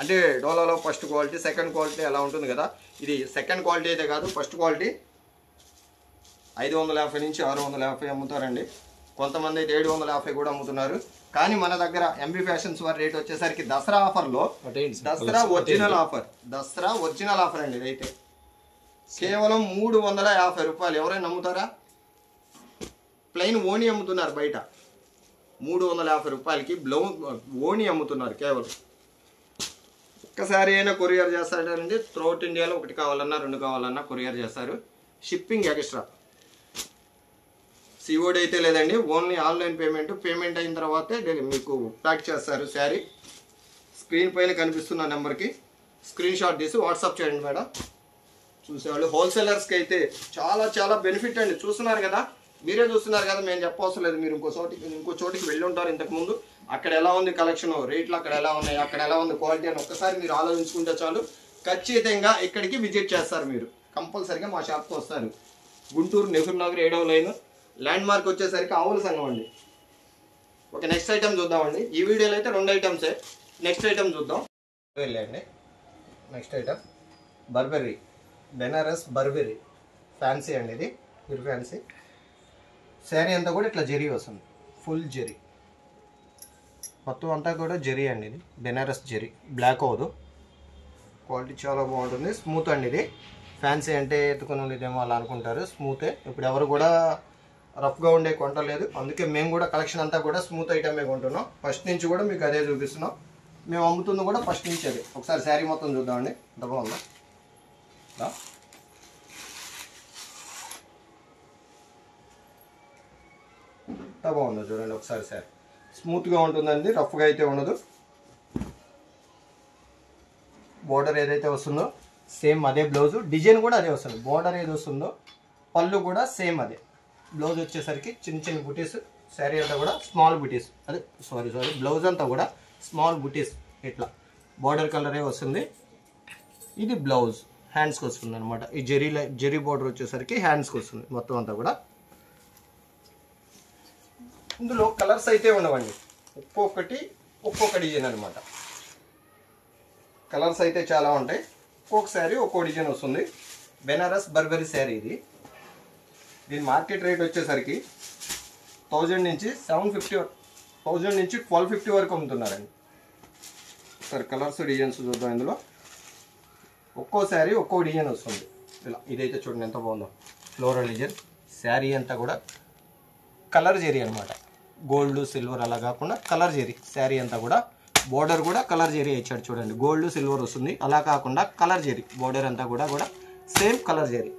అంటే డోలాలో ఫస్ట్ క్వాలిటీ సెకండ్ క్వాలిటీ అలా ఉంటుంది కదా, ఇది సెకండ్ క్వాలిటీ అయితే కాదు ఫస్ట్ క్వాలిటీ. 550 నుంచి 650 అమ్ముతారండి, కొంతమంది అయితే 750 కూడా అమ్ముతున్నారు. కానీ మన దగ్గర ఎంబీ ఫ్యాషన్స్ వారి రేట్ వచ్చేసరికి దసరా ఆఫర్లో, దసరా ఒరిజినల్ ఆఫర్ అండి. ఇదైతే కేవలం 350 రూపాయలు. ఎవరైనా నమ్ముతారా? ప్లెయిన్ ఓణి అమ్ముతున్నారు బయట 350 రూపాయలకి ఓణి అమ్ముతున్నారు కేవలం. ఒక్కసారి అయినా కొరియర్ చేస్తారండి, త్రూఅవుట్ ఇండియాలో 1 కావాలన్నా 2 కావాలన్నా కొరియర్ చేస్తారు. షిప్పింగ్ ఎక్స్ట్రా, సిఓడి అయితే లేదండి, ఓన్లీ ఆన్లైన్ పేమెంట్ అయిన తర్వాతే మీకు ప్యాక్ చేస్తారు శారీ. స్క్రీన్ పైన కనిపిస్తున్న నెంబర్కి స్క్రీన్ షాట్ తీసి వాట్సాప్ చేయండి మేడం. చూసేవాళ్ళు హోల్సేలర్స్కి అయితే చాలా చాలా బెనిఫిట్ అండి. చూస్తున్నారు కదా, మీరే చూస్తున్నారు కదా, మేము చెప్పవసరం లేదు. మీరు ఇంకో చోటికి వెళ్ళి ఉంటారు ఇంతకుముందు, అక్కడ ఎలా ఉంది కలెక్షన్, రేట్లు అక్కడ ఎలా ఉన్నాయి, అక్కడ ఎలా ఉంది క్వాలిటీ అని ఒక్కసారి మీరు ఆలోచించుకుంటే చాలు. ఖచ్చితంగా ఇక్కడికి విజిట్ చేస్తారు, మీరు కంపల్సరిగా మా షాప్కి వస్తారు. గుంటూరు నెహ్రూ నగర్ 7వ లైన్, ల్యాండ్ మార్క్ వచ్చేసరికి ఆవుల సంఘం అండి. ఓకే, నెక్స్ట్ ఐటమ్ చూద్దామండి. ఈ వీడియోలో అయితే 2 ఐటమ్సే, నెక్స్ట్ ఐటమ్ చూద్దాం. వెళ్ళండి నెక్స్ట్ ఐటమ్ బర్బెర్రీ, బెనారస్ బర్బెర్రీ ఫ్యాన్సీ అండి. ఇది ప్యూర్ ఫ్యాన్సీ శారీ అంతా కూడా ఇట్లా జరీ వస్తుంది, ఫుల్ జరీ మొత్తం అంతా కూడా జరీ అండి. ఇది బెనారస్ జరీ, బ్లాక్ అవ్వదు, క్వాలిటీ చాలా బాగుంటుంది, స్మూత్ అండి. ఇది ఫ్యాన్సీ అంటే ఎత్తుకుని ఇదేమో అలా అనుకుంటారు, స్మూతే. ఇప్పుడు ఎవరు కూడా రఫ్గా ఉండే కొంటలేదు, అందుకే మేము కూడా కలెక్షన్ అంతా కూడా స్మూత్ ఐటమే కొంటున్నాం. ఫస్ట్ నుంచి కూడా మీకు అదే చూపిస్తున్నాం, మేము అమ్ముతుంది కూడా ఫస్ట్ నుంచి అదే. ఒకసారి శారీ మొత్తం చూద్దామండి ఎంత బాగుందా. ఎంత బాగుందో చూడండి ఒకసారి. శారీ స్మూత్గా ఉంటుందండి, రఫ్గా అయితే ఉండదు. బోర్డర్ ఏదైతే వస్తుందో సేమ్ అదే బ్లౌజు, డిజైన్ కూడా అదే వస్తుంది. బోర్డర్ ఏది వస్తుందో పళ్ళు కూడా సేమ్ అదే. బ్లౌజ్ వచ్చేసరికి చిన్న చిన్న బుటీస్, శారీ అంతా కూడా స్మాల్ బుటీస్, అదే సారీ బ్లౌజ్ అంతా కూడా స్మాల్ బుటీస్ ఇట్లా బోర్డర్ కలరే వస్తుంది. ఇది బ్లౌజ్ హ్యాండ్స్కి వస్తుంది అనమాట. ఈ జెరీ బోర్డర్ వచ్చేసరికి హ్యాండ్స్కి వస్తుంది మొత్తం అంతా కూడా. ఇందులో కలర్స్ అయితే ఉండవండి, ఒక్కొక్క డిజైన్ అనమాట. కలర్స్ అయితే చాలా ఉంటాయి, ఒక్కొక్క శారీ ఒక్కో డిజైన్ వస్తుంది. బెనారస్ బర్బెరీ శారీ ఇది. దీని మార్కెట్ రేట్ వచ్చేసరికి 1000 నుంచి 750, 1000 నుంచి 1250 వరకు అమ్ముతున్నారండి. సరే కలర్స్ డిజైన్స్ చూద్దాం. ఇందులో ఒక్కో శారీ ఒక్కో డిజైన్ వస్తుంది ఇలా. ఇదైతే చూడండి ఎంత బాగుందో, ఫ్లోరల్ డిజైన్. శారీ అంతా కూడా కలర్ జెరీ అనమాట, గోల్డ్ సిల్వర్ అలా కాకుండా కలర్ జెరీ. శారీ అంతా కూడా బోర్డర్ కూడా కలర్ జెరీ ఇచ్చాడు చూడండి, గోల్డ్ సిల్వర్ వస్తుంది అలా కాకుండా కలర్ జెరీ. బోర్డర్ అంతా కూడా సేమ్ కలర్ జెరీ.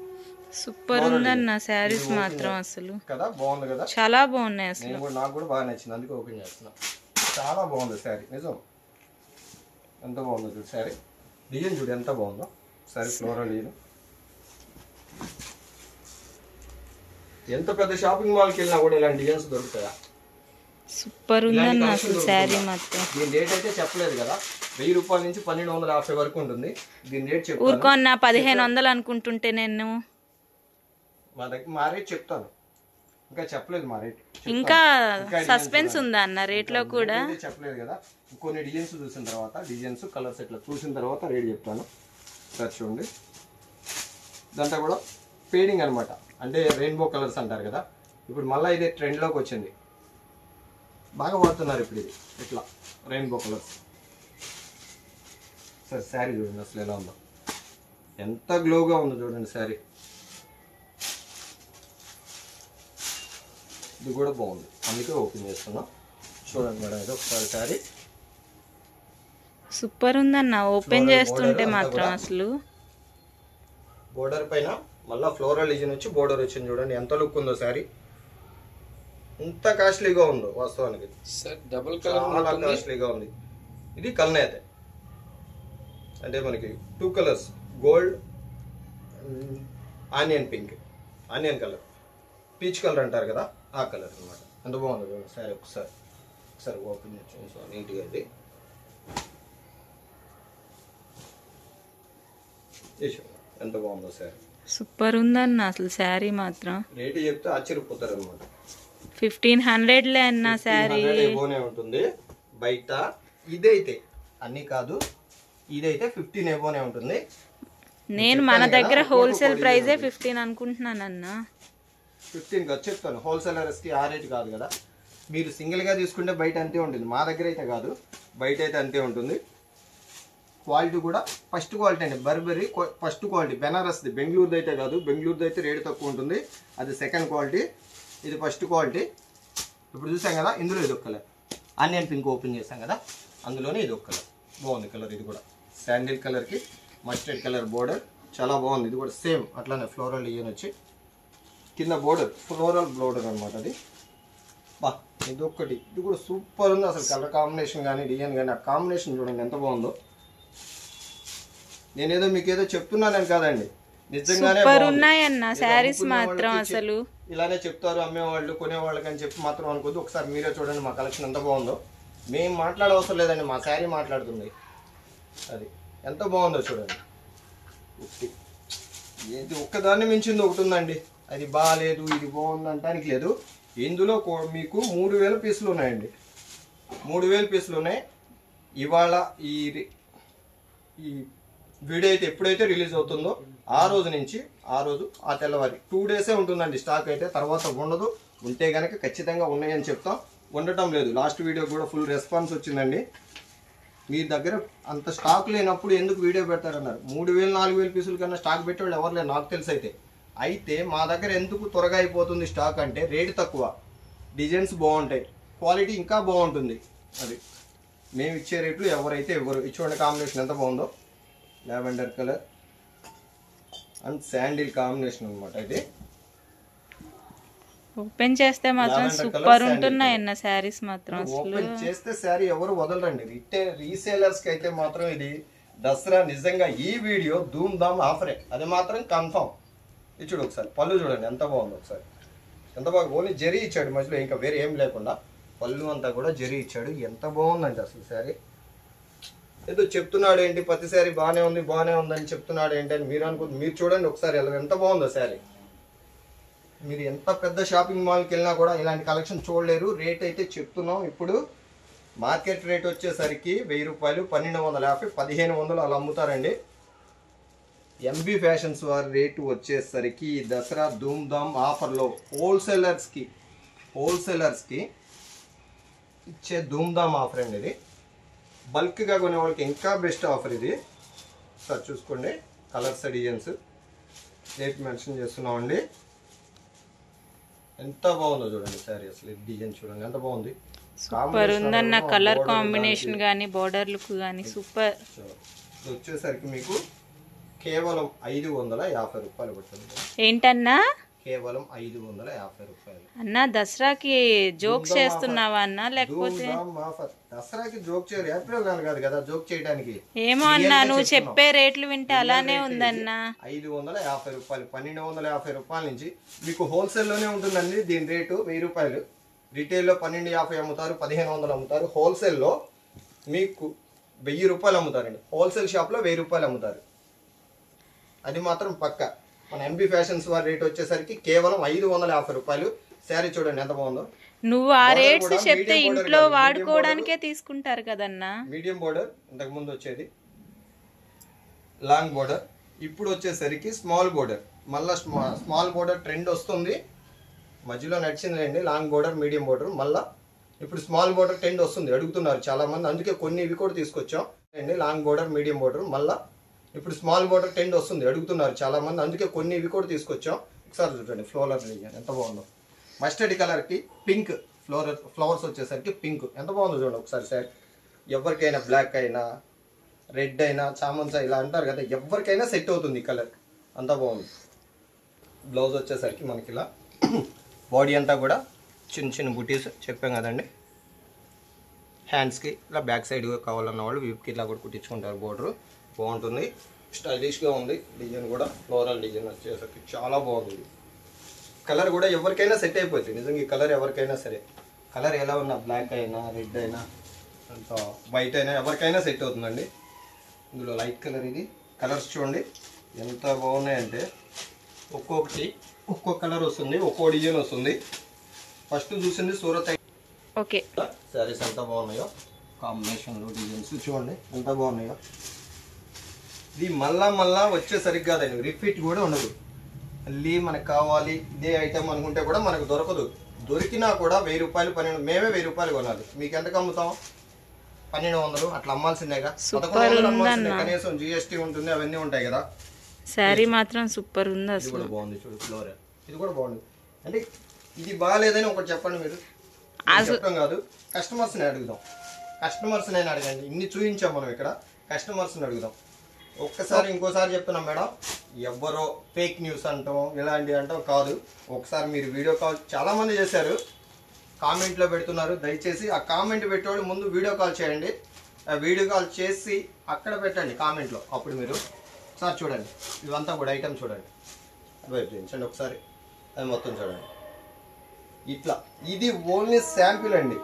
సూపర్ ఉందన్న శారీస్ మాత్రం అసలు కదా, బాగుంది కదా, చాలా బాగున్నాయి అసలు. నేను కూడా, నాకు కూడా బాగా నచ్చింది, అందుకే ఓపెన్ చేస్తున్నా. చాలా బాగుంది శారీ, నిజం ఎంత బాగుందో చూడు శారీ. డిజైన్ చూడు ఎంత బాగుందో శారీ, ఫ్లోరల్ డిజైన్. ఎంత పెద్ద షాపింగ్ మాల్కి వెళ్ళినా కూడా ఇలాంటి డిజైన్స్ దొరుకుతాయా? సూపర్ ఉందన్న అసలు శారీ మాత్రం. దీని రేట్ అయితే చెప్పలేదు కదా, 1000 రూపాయల నుంచి 1250 వరకు ఉంటుంది. దీని రేట్ చెప్తాను. ఊరుకోన్న 1500 అనుకుంటుంటే నేను మా దగ్గర మా రేట్ చెప్తాను, ఇంకా చెప్పలేదు మా రేట్. ఇంకా సస్పెన్స్ ఉందా అన్న రేట్ లో కూడా? చెప్పలేదు కదా, కొన్ని డిజైన్స్ చూసిన తర్వాత, డిజైన్స్ కలర్స్ ఇట్లా చూసిన తర్వాత రేట్ చెప్తాను. సార్ చూడండి, ఇదంతా కూడా ఫేడింగ్ అనమాట, అంటే రెయిన్బో కలర్స్ అంటారు కదా. ఇప్పుడు మళ్ళీ ఇదే ట్రెండ్లోకి వచ్చింది, బాగా వాడుతున్నారు ఇప్పుడు ఇది, ఇట్లా రెయిన్బో కలర్స్. సార్ శారీ చూడండి అసలు ఎలా ఉందో, ఎంత గ్లోగా ఉందో చూడండి శారీ. ఇది కూడా బాగుంది, అందుకే ఓపెన్ చేస్తున్నా. చూడండి మేడం, ఇది ఒకసారి శారీ సూపర్ ఉందన్న, ఓపెన్ చేస్తుంటే మాత్రం అసలు. బోర్డర్ పైన మళ్ళీ ఫ్లోరల్ డిజైన్ వచ్చి బోర్డర్ వచ్చింది, చూడండి ఎంత లుక్ ఉందో శారీ. ఎంత కాస్ట్లీగా ఉందో వాస్తవానికి, డబుల్ కలర్ చాలా కాస్ట్లీగా ఉంది. ఇది కల్నేతే, అంటే మనకి 2 colours, gold, onion pink, onion colour, peach colour అంటారు కదా, ఆ కలర్ అనమాట. ఎంత బాగుంది చూడండి శారీ. ఒకసారి ఓపెన్ చేసి సో నీట్గా ఇది ఎంత బాగుందో శారీ. సూపర్ ఉందన్న అసలు శారీ మాత్రం. రేటు చెప్తే ఆశ్చర్యపోతారు అనమాట. 1500 అన్న శారీ ఎబోనే ఉంటుంది బయట. ఇదైతే అన్ని కాదు, ఇదైతే 15 ఎబోనే ఉంటుంది. నేను మన దగ్గర హోల్సేల్ ప్రైజే 15 అనుకుంటున్నాను అన్న. 15 కాదు చెప్తాను, హోల్సేలర్స్కి ఆ రేట్ కాదు కదా. మీరు సింగిల్గా తీసుకుంటే బయట అంతే ఉంటుంది, మా దగ్గర అయితే కాదు, బయట అయితే అంతే ఉంటుంది. క్వాలిటీ కూడా ఫస్ట్ క్వాలిటీ అండి, బర్బరీ ఫస్ట్ క్వాలిటీ. బెనారస్ది, బెంగళూరుది అయితే కాదు, బెంగళూరుది అయితే రేటు తక్కువ ఉంటుంది, అది సెకండ్ క్వాలిటీ, ఇది ఫస్ట్ క్వాలిటీ. ఇప్పుడు చూసాం కదా, ఇందులో ఇది ఒక కలర్, ఆనియన్ పింక్ ఓపెన్ చేసాం కదా, అందులోనే ఇది ఒక కలర్, బాగుంది కలర్. ఇది కూడా శాండిల్ కలర్కి మస్టర్డ్ కలర్ బోర్డర్, చాలా బాగుంది. ఇది కూడా సేమ్ అట్లానే ఫ్లోరల్ డిజైన్ వచ్చి కింద బోర్డర్, ఫ్లోరల్ బోర్డర్ అనమాట అది. బా ఇది ఒక్కటి, ఇది కూడా సూపర్ ఉంది అసలు. కలర్ కాంబినేషన్ కానీ డిజైన్ కానీ, ఆ కాంబినేషన్ చూడండి ఎంత బాగుందో. నేనేదో మీకు ఏదో చెప్తున్నానని కాదండి, నిజంగానే ఉన్నాయన్న శారీస్ మాత్రం అసలు. ఇలానే చెప్తారు అమ్మేవాళ్ళు కొనేవాళ్ళకి అని చెప్పి మాత్రం అనుకోద్దు. ఒకసారి మీరే చూడండి మా కలెక్షన్ ఎంత బాగుందో. మేము మాట్లాడవసరం లేదండి, మా శారీ మాట్లాడుతుంది. అది ఎంత బాగుందో చూడండి. ఇది ఒక్కదాన్ని మించింది ఒకటి ఉందండి, అది బాగాలేదు ఇది బాగుంది అంటానికి లేదు. ఇందులో మీకు 3000 పీసులు ఉన్నాయండి, 3000 పీసులు ఉన్నాయి. ఇవాళ ఈ వీడియో అయితే ఎప్పుడైతే రిలీజ్ అవుతుందో ఆ రోజు నుంచి ఆ తెల్లవారి 2 డేసే ఉంటుందండి స్టాక్ అయితే, తర్వాత ఉండదు. ఉంటే కనుక ఖచ్చితంగా ఉన్నాయని చెప్తాం, ఉండటం లేదు. లాస్ట్ వీడియో కూడా ఫుల్ రెస్పాన్స్ వచ్చిందండి. మీ దగ్గర అంత స్టాక్ లేనప్పుడు ఎందుకు వీడియో పెడతారన్నారు. 3000 4000 పీసుల కన్నా స్టాక్ పెట్టేవాళ్ళు ఎవరు లేదు నాకు తెలిసి. అయితే మా దగ్గర ఎందుకు త్వరగా అయిపోతుంది స్టాక్ అంటే, రేటు తక్కువ, డిజైన్స్ బాగుంటాయి, క్వాలిటీ ఇంకా బాగుంటుంది. అది మేము ఇచ్చే రేట్లు ఎవరైతే ఎవరు ఇచ్చుకోండి. కాంబినేషన్ ఎంత బాగుందో, lavender colour and sandal combination అనమాట. ఇది ఓపెన్ చేస్తే మాత్రం సూపర్ ఉంటున్నాయన్న శారీస్ మాత్రం. ఓపెన్ చేస్తే శారీ ఎవరు వదలరండి. రీసేలర్స్ కి అయితే మాత్రం ఇది దసరా నిజంగా ఈ వీడియో ధూమ్ ధామ్ ఆఫరే, అది మాత్రం కన్ఫర్మ్. ఇది చూడు ఒకసారి, పళ్ళు చూడండి ఎంత బాగుందో ఒకసారి, ఎంత బాగా. ఓన్లీ జరీ ఇచ్చాడు మధ్యలో, ఇంకా వేరే ఏం లేకుండా పళ్ళు అంతా కూడా జరీ ఇచ్చాడు. ఎంత బాగుందండి అసలు శారీ. ఏదో చెప్తున్నాడు ఏంటి, ప్రతి శారీ బాగానే ఉందని చెప్తున్నాడు ఏంటి అని మీరు అనుకుంటుంది. మీరు చూడండి ఒకసారి ఎంత బాగుందో శారీ. మీరు ఎంత పెద్ద షాపింగ్ మాల్కి వెళ్ళినా కూడా ఇలాంటి కలెక్షన్ చూడలేరు. రేట్ అయితే చెప్తున్నాం. ఇప్పుడు మార్కెట్ రేట్ వచ్చేసరికి 1000 రూపాయలు, 1250, 1500 అలా అమ్ముతారండి. ఎంబీ ఫ్యాషన్స్ వారి రేటు వచ్చేసరికి దసరా ధూమ్ ధామ్ ఆఫర్లో హోల్సేలర్స్కి ఇచ్చే ధూమ్ ధామ్ ఆఫర్ అండి ఇది. బల్క్గా కొనే వాళ్ళకి ఇంకా బెస్ట్ ఆఫర్ ఇది. సార్ చూసుకోండి, కలర్స్ డిజైన్స్ రేట్ మెన్షన్ చేస్తున్నామండి. ఎంత బాగుందో చూడండి శారీ అసలు. డిజైన్ చూడండి ఎంత బాగుంది, సూపర్ ఉందన్న. కలర్ కాంబినేషన్ కానీ బోర్డర్ లుక్ కానీ సూపర్. వచ్చేసరికి మీకు కేవలం 550 రూపాయలు పడుతుంది. ఏంటన్నా? కేవలం 550 రూపాయలు అన్నా. దసరాకి జోక్స్ చేస్తున్నావా అన్నా? లేకపోతే దసరాకి జోక్ చేయరు, ఏప్రిల్ నెల కాదు కదా జోక్ చేయడానికి. ఏమో అన్నా, నువ్వు చెప్పే రేట్లు వింటే అలానే ఉందన్నా. 550 రూపాయలు, 1250 రూపాయల నుంచి మీకు హోల్సేల్లోనే ఉంటుందండి. దీని రేటు 1000 రూపాయలు. రిటైల్లో 1250 అమ్ముతారు, 1500 అమ్ముతారు. హోల్సేల్లో మీకు 1000 రూపాయలు అమ్ముతారండి. హోల్సేల్ షాప్లో 1000 రూపాయలు అమ్ముతారు, అది మాత్రం పక్క. మన ఎంబీ ఫ్యాషన్స్ వారి రేట్ వచ్చేసరికి కేవలం 550 రూపాయలు. శారీ చూడండి ఎంత బాగుందో. నువ్వు ఆ రేట్స్ చెప్తే ఇంట్లో వాడుకోవడానికే తీసుకుంటారు కదన్నా. మీడియం బోర్డర్ ఇంతకు ముందు వచ్చేది, లాంగ్ బోర్డర్. ఇప్పుడు వచ్చేసరికి స్మాల్ బోర్డర్. మళ్ళీ స్మాల్ బోర్డర్ ట్రెండ్ వస్తుంది, మధ్యలో నడిచిందండి లాంగ్ బోర్డర్ మీడియం బోర్డర్. మళ్ళీ ఇప్పుడు స్మాల్ బోర్డర్ ట్రెండ్ వస్తుంది, అడుగుతున్నారు చాలా మంది, అందుకే కొన్ని ఇవి కూడా తీసుకొచ్చాం అండి. Long border medium border. మళ్ళీ ఇప్పుడు స్మాల్ బోర్డర్ ట్రెండ్ వస్తుంది, అడుగుతున్నారు చాలా మంది, అందుకే కొన్ని ఇవి కూడా తీసుకొచ్చాం. ఒకసారి చూడండి ఫ్లోరల్ డిజైన్ ఎంత బాగుందో. మస్టర్డ్ కలర్కి పింక్ ఫ్లవర్స్ వచ్చేసరికి పింక్ ఎంత బాగుందో చూడండి ఒకసారి. సార్ ఎవరికైనా బ్లాక్ అయినా రెడ్ అయినా చామంతి ఇలా అంటారు కదా, ఎవరికైనా సెట్ అవుతుంది ఈ కలర్, అంత బాగుంది. బ్లౌజ్ వచ్చేసరికి మనకి ఇలా బాడీ అంతా కూడా చిన్న చిన్న బుటీస్ చెప్పాం కదండి. హ్యాండ్స్కి ఇలా బ్యాక్ సైడ్ కావాలన్న వాళ్ళు వీప్కి ఇలా కూడా కుట్టించుకుంటారు. బోర్డర్ బాగుంటుంది, స్టైలిష్గా ఉంది. డిజైన్ కూడా ఫ్లోరల్ డిజైన్ వచ్చేసరికి చాలా బాగుంది. కలర్ కూడా ఎవరికైనా సెట్ అయిపోతుంది నిజంగా. ఈ కలర్ ఎవరికైనా సరే, కలర్ ఎలా ఉన్నా బ్లాక్ అయినా రెడ్ అయినా అంత వైట్ అయినా ఎవరికైనా సెట్ అవుతుందండి. ఇందులో లైట్ కలర్, ఇది కలర్స్ చూడండి ఎంత బాగున్నాయంటే ఒక్కొక్కటి ఒక్కో కలర్ వస్తుంది, ఒక్కో డిజైన్ వస్తుంది. ఫస్ట్ చూసింది సూరత్. ఓకే, శారీస్ ఎంత బాగున్నాయో, కాంబినేషన్లో డిజైన్స్ చూడండి ఎంత బాగున్నాయో. ఇది మళ్ళా వచ్చేసరికి కాదండి, రిపీట్ కూడా ఉండదు. మళ్ళీ మనకు కావాలి ఇదే ఐటమ్ అనుకుంటే కూడా మనకు దొరకదు. దొరికినా కూడా 1000 రూపాయలు 1200, మేమే 1000 రూపాయలు కొనాలి. మీకు ఎంతకు అమ్ముతాం? 1200 అట్లా అమ్మాల్సిందేగా. 1100 అమ్మాల్సిందే, కనీసం జిఎస్టీ ఉంటుంది, అవన్నీ ఉంటాయి కదా. శారీ మాత్రం సూపర్ ఉంది అసలు. ఇది కూడా బాగుంది చూడు, ఫ్లోర్ ఇది కూడా బాగుంది. అంటే ఇది బాగాలేదని ఒకటి చెప్పండి మీరు, చెప్పడం కాదు, కస్టమర్స్ని అడుగుదాం. కస్టమర్స్ని అడగండి. ఇన్ని చూపించాం మనం ఇక్కడ, కస్టమర్స్ని అడుగుదాం. ఒక్కసారి ఇంకోసారి చెప్తున్నాం మేడం, ఎవ్వరో ఫేక్ న్యూస్ అంటాం ఇలాంటివి అంటాం కాదు. ఒకసారి మీరు వీడియో కాల్ చాలా మంది చేశారు, కామెంట్లో పెడుతున్నారు. దయచేసి ఆ కామెంట్ పెట్టేవాళ్ళు ముందు వీడియో కాల్ చేయండి. ఆ వీడియో కాల్ చేసి అక్కడ పెట్టండి కామెంట్లో. అప్పుడు మీరు ఒకసారి చూడండి, ఇవంతా కూడా ఐటమ్ చూడండి, వైపు చేయించండి ఒకసారి, అది మొత్తం చూడండి. ఇట్లా ఇది ఓన్లీ శాంపిల్ అండి,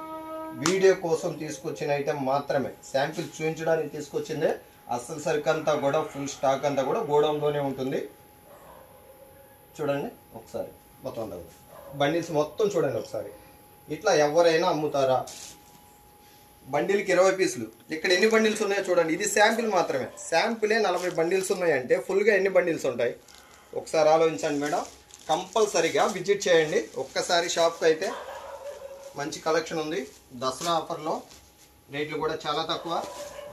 వీడియో కోసం తీసుకొచ్చిన ఐటమ్ మాత్రమే. శాంపిల్ చూపించడానికి తీసుకొచ్చిందే. అసలు సరుకు అంతా కూడా ఫుల్ స్టాక్ అంతా కూడా గోడౌన్లోనే ఉంటుంది. చూడండి ఒకసారి మొత్తం బండిల్స్ మొత్తం చూడండి ఒకసారి. ఇట్లా ఎవరైనా అమ్ముతారా? బండిల్కి 20 పీసులు. ఇక్కడ ఎన్ని బండిల్స్ ఉన్నాయో చూడండి. ఇది శాంపిల్ మాత్రమే. శాంపిలే 40 బండిల్స్ ఉన్నాయంటే ఫుల్గా ఎన్ని బండిల్స్ ఉంటాయి ఒకసారి ఆలోచించండి మేడం. కంపల్సరీగా విజిట్ చేయండి ఒక్కసారి షాప్కి. అయితే మంచి కలెక్షన్ ఉంది. దసరా ఆఫర్లో రేట్లు కూడా చాలా తక్కువ.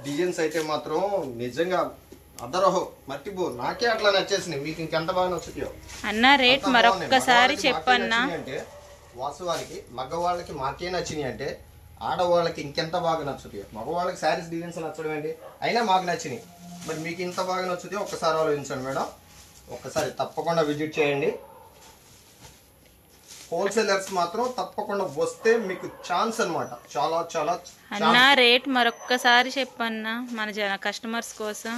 డిజైన్స్ అయితే మాత్రం నిజంగా అదరహో మట్టిపో. నాకే అట్లా నచ్చేసినాయి, మీకు ఇంకెంత బాగా నచ్చుతాయో అన్న. రేట్ మరొక్కసారి చెప్పన్నా. అంటే వాస్తవానికి మగవాళ్ళకి మాకే నచ్చినాయి అంటే ఆడవాళ్ళకి ఇంకెంత బాగా నచ్చుతాయో. మగవాళ్ళకి శారీస్ డిజైన్స్ నచ్చడం ఏంటి, అయినా మాకు నచ్చినాయి. మరి మీకు ఇంత బాగా నచ్చుతాయో ఒక్కసారి ఆలోచించండి మేడం. ఒక్కసారి తప్పకుండా విజిట్ చేయండి. హోల్సేలర్స్ మాత్రం తప్పకుండా వస్తే మీకు ఛాన్స్ అన్నమాట, చాలా చాలా. అన్న రేట్ మరొక్కసారి చెప్పన్నా మన కస్టమర్స్ కోసం.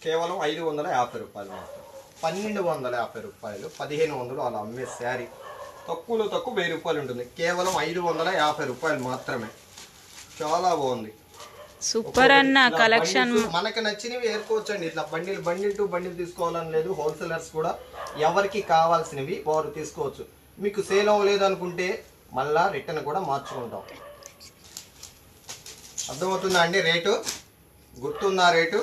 కేవలం 550 రూపాయలు మాత్రం. 1250 రూపాయలు, 1500 అలా అమ్మే శారీ తక్కువలో తక్కువ 1000 రూపాయలు ఉంటుంది. కేవలం 550 రూపాయలు మాత్రమే. చాలా బాగుంది, సూపర్ అన్న కలెక్షన్. మనకు నచ్చినవి ఏర్కోవచ్చండి. ఇట్లా బండిల్ టు బండిల్ తీసుకోవాలని లేదు. హోల్సేలర్స్ కూడా ఎవరికి కావాల్సినవి వారు తీసుకోవచ్చు. మీకు సేల్ అవ్వలేదు అనుకుంటే మళ్ళా రిటర్న్ కూడా మార్చుకుంటాం. అర్థమవుతుందా అండి? రేటు గుర్తుందా? రేటు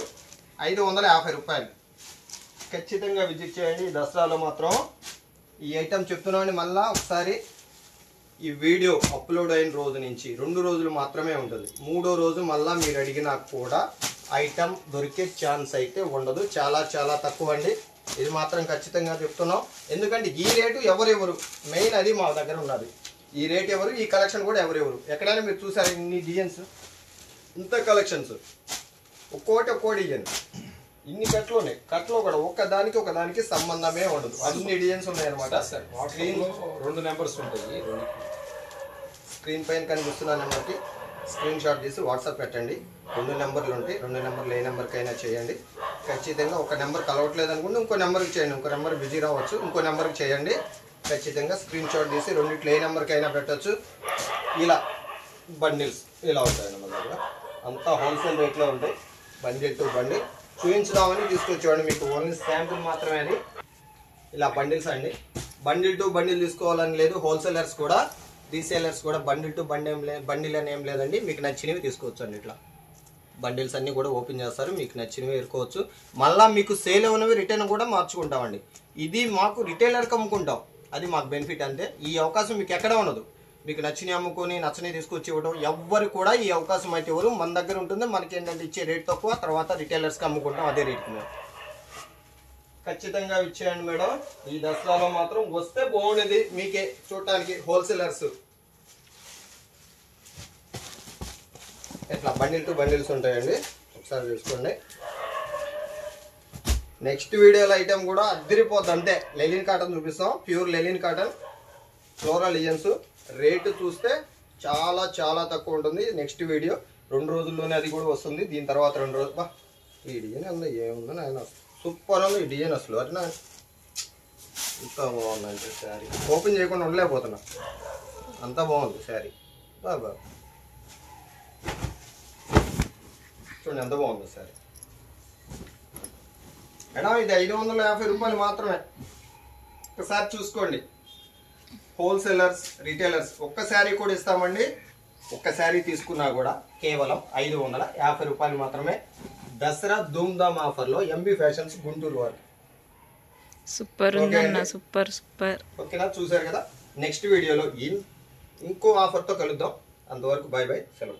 550 రూపాయలు. ఖచ్చితంగా విజిట్ చేయండి. దసరాలో మాత్రం ఈ ఐటమ్ చెప్తున్నామని మళ్ళీ ఒకసారి ఈ వీడియో అప్లోడ్ అయిన రోజు నుంచి 2 రోజులు మాత్రమే ఉంటుంది. 3వ రోజు మళ్ళీ మీరు అడిగినా కూడా ఐటమ్ దొరికే ఛాన్స్ అయితే ఉండదు. చాలా చాలా తక్కువ అండి. ఇది మాత్రం ఖచ్చితంగా చెప్తున్నాం. ఎందుకంటే ఈ రేటు ఎవరెవరు మెయిన్ అది మా దగ్గర ఉన్నది. ఈ రేట్ ఎవరు, ఈ కలెక్షన్ కూడా ఎవరెవరు. ఎక్కడైనా మీరు చూసారు ఇన్ని డిజైన్స్, ఇంత కలెక్షన్స్, ఒక్కోటి ఒక్కో డిజైన్. ఇన్ని కట్లు ఉన్నాయి. కట్లో కూడా ఒకదానికి సంబంధమే ఉండదు. అన్ని డిజైన్స్ ఉన్నాయి అనమాట. స్క్రీన్ 2 నెంబర్స్ ఉంటాయి. స్క్రీన్ పైన కనిపిస్తున్న నెంబర్కి స్క్రీన్ షాట్ తీసి వాట్సాప్ పెట్టండి. 2 నెంబర్లు ఉంటాయి. 2 నెంబర్లు ఏ నెంబర్కైనా చేయండి. ఖచ్చితంగా ఒక నెంబర్ కలవట్లేదు అనుకుంటే ఇంకో నెంబర్కి చేయండి. ఇంకో నెంబర్ బిజీ రావచ్చు, ఇంకో నెంబర్కి చేయండి. ఖచ్చితంగా స్క్రీన్ షాట్ తీసి రెండిట్లో ఏ నెంబర్కైనా పెట్టచ్చు. ఇలా బండిల్స్ ఇలా ఉంటాయి మన దగ్గర. అంతా హోల్సేల్ రేట్లో ఉంటాయి. బండిల్ టు బండిల్ చూపించుదామని తీసుకొచ్చేవాడిని మీకు. ఓన్లీ శాంపుల్ మాత్రమే అది. ఇలా బండిల్స్ అండి. బండిల్ టు బండిల్ తీసుకోవాలని లేదు. హోల్సేలర్స్ కూడా రీసేలర్స్ కూడా బండిల్ టు బండిల్ అని ఏం లేదండి. మీకు నచ్చినవి తీసుకోవచ్చు అండి. ఇట్లా బండిల్స్ అన్నీ కూడా ఓపెన్ చేస్తారు. మీకు నచ్చినవి ఎరుకోవచ్చు. మళ్ళీ మీకు సేల్ ఉన్నవి రిటర్న్ కూడా మార్చుకుంటామండి. ఇది మాకు రిటైలర్కి అమ్ముకుంటాం. అది మాకు బెనిఫిట్ అంతే. ఈ అవకాశం మీకు ఎక్కడ ఉండదు. మీకు నచ్చినవి అమ్ముకొని నచ్చని తీసుకొచ్చి ఇవ్వడం ఎవ్వరు కూడా ఈ అవకాశం అయితే ఎవరు మన దగ్గర ఉంటుంది. మనకి ఏంటంటే ఇచ్చే రేట్ తక్కువ, తర్వాత రిటైలర్స్కి అమ్ముకుంటాం అదే రేట్కి మేము. ఖచ్చితంగా ఇచ్చేయండి మేడం. ఈ దసరాలో మాత్రం వస్తే బాగుండేది మీకే చూడటానికి. హోల్సేలర్స్ ఇట్లా బండిల్ టు బండిల్స్ ఉంటాయండి. ఒకసారి చూసుకోండి. నెక్స్ట్ వీడియోలో ఐటమ్ కూడా అదిరిపోద్ది అంతే. లెలిన్ కాటన్ చూపిస్తాం. Pure లెలిన్ cotton floral designs. Rate చూస్తే చాలా చాలా తక్కువ ఉంటుంది. నెక్స్ట్ వీడియో 2 రోజుల్లోనే అది కూడా వస్తుంది. దీని తర్వాత 2 రోజులు. ఈ డిజైన్ అంతా ఏముందో నాయన సూపర్ ఉంది ఈ డిజైన్. అసలు అట్లా ఇంత బాగుందంటే శారీ ఓపెన్ చేయకుండా ఉండలేకపోతున్నా. అంత బాగుంది శారీ. బాగా చూడండి ఎంత బాగుంది శారీ. మేడం ఇది 550 రూపాయలు మాత్రమే. ఒకసారి చూసుకోండి. హోల్సేలర్స్ రిటైలర్స్ ఒక్క శారీ కూడా ఇస్తామండి. ఒక్క శారీ తీసుకున్నా కూడా కేవలం 550 రూపాయలు మాత్రమే. దసరా ధూమ్ధామ్ ఆఫర్లో ఎంబీ ఫ్యాషన్స్ గుంటూరు వారు. సూపర్ ఉందన్న. Super super. ఓకేనా, చూసారు కదా. నెక్స్ట్ వీడియోలో ఇంకో ఆఫర్తో కలుద్దాం. అంతవరకు బై బై, సెలవు.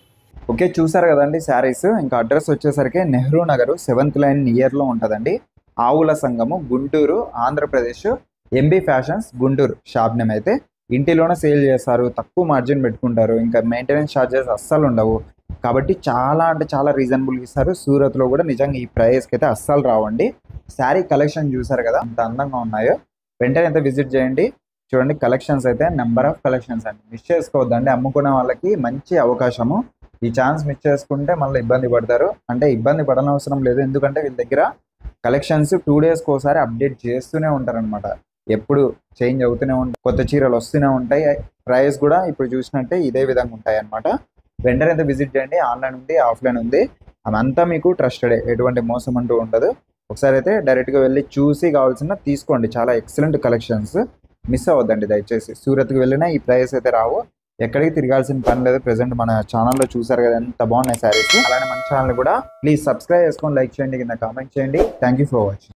ఓకే, చూసారు కదండి శారీస్. ఇంకా అడ్రస్ వచ్చేసరికి నెహ్రూ నగర్ 7th లైన్ నియర్లో ఉంటుందండి. ఆవుల సంఘము, Guntur, Andhra Pradesh. MB fashions Guntur shop name. అయితే ఇంటిలోనే సేల్ చేస్తారు. తక్కువ మార్జిన్ పెట్టుకుంటారు. ఇంకా మెయింటెనెన్స్ ఛార్జెస్ అస్సలు ఉండవు. కాబట్టి చాలా అంటే చాలా రీజనబుల్గా ఇస్తారు. సూరత్లో కూడా నిజంగా ఈ ప్రైస్కి అయితే అస్సలు రావండి. శారీ కలెక్షన్ చూసారు కదా ఎంత అందంగా ఉన్నాయో. వెంటనే అయితే విజిట్ చేయండి. చూడండి కలెక్షన్స్ అయితే నెంబర్ ఆఫ్ కలెక్షన్స్ అండి. మిస్ చేసుకోవద్దండి. అమ్ముకునే వాళ్ళకి మంచి అవకాశము. ఈ ఛాన్స్ మిస్ చేసుకుంటే మళ్ళీ ఇబ్బంది పడతారు. అంటే ఇబ్బంది పడనవసరం లేదు. ఎందుకంటే వీళ్ళ దగ్గర కలెక్షన్స్ 2 డేస్కి ఒకసారి అప్డేట్ చేస్తూనే ఉంటారనమాట. ఎప్పుడు చేంజ్ అవుతూనే ఉంటాయి. కొత్త చీరలు వస్తూనే ఉంటాయి. ప్రైస్ కూడా ఇప్పుడు చూసినట్టే ఇదే విధంగా ఉంటాయి అనమాట. వెంటనే అయితే విజిట్ చేయండి. ఆన్లైన్ ఉంది, ఆఫ్లైన్ ఉంది. అవంతా మీకు ట్రస్టెడ్. ఎటువంటి మోసం అంటూ ఉండదు. ఒకసారి అయితే డైరెక్ట్గా వెళ్ళి చూసి కావాల్సిన తీసుకోండి. చాలా ఎక్సలెంట్ కలెక్షన్స్. మిస్ అవ్వద్దండి దయచేసి. సూరత్కి వెళ్ళినా ఈ ప్రైస్ అయితే రావు. ఎక్కడికి తిరగాల్సిన పని లేదు. ప్రెసెంట్ మన ఛానల్లో చూసారు కదా ఎంత బాగున్నాయి శారీస్. అలానే మన ఛానల్ కూడా ప్లీజ్ సబ్స్క్రైబ్ చేసుకొని లైక్ చేయండి, కింద కామెంట్ చేయండి. Thank you for watching.